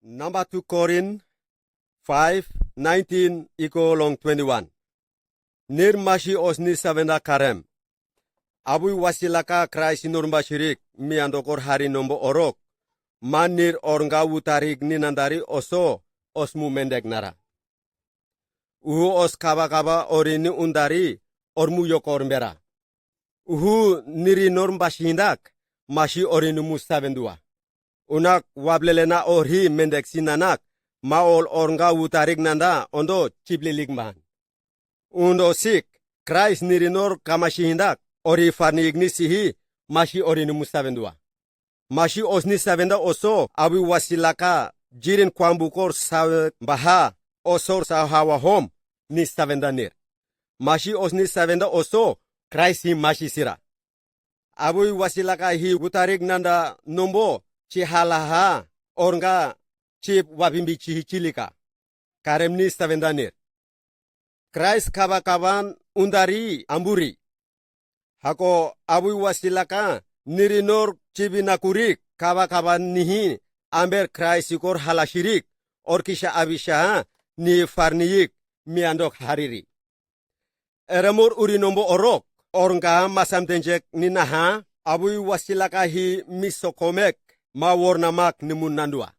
Number 2 Corinth 5:19 iko long 21. Nir mashi osni savenda karem. Abui wasilaka Christ nurmba shirik mi andokor hari nombo orok. Manir ornga utarik ninandari oso osmu mendek nara. Uhu os kaba orini undari ormu yokor mbera. Uhu niri normba shindak mashi orini mustavendua. Unak wablelena orhi mendek sinanak maol ornga utarik nanda ondo chiblilik man. Undo sik Christ nirinor kamashihindak ori farni sihi mashi orini mustavendua. Mashi osni savenda oso awi wasilaka jirin kwambukor sawe baha osor sahawa hom ni savenda nir. Mashi osni savenda oso Christ hi mashi sira. Awi wasilaka hi utarik nanda nombo chihalaha ornga chip wabimbi chihichilika. Karem ni savenda nir. Christ kaban undari amburi. Hako awi wasilaka nirinor chibinakurik kaban nihi amber Christikor halashirik orkisha abisha ni farniyik miandok hariri. Eramur urinombo orok ornga masamtenjek ninaha awi wasilaka hi misokomek ma warnamak nimunandua.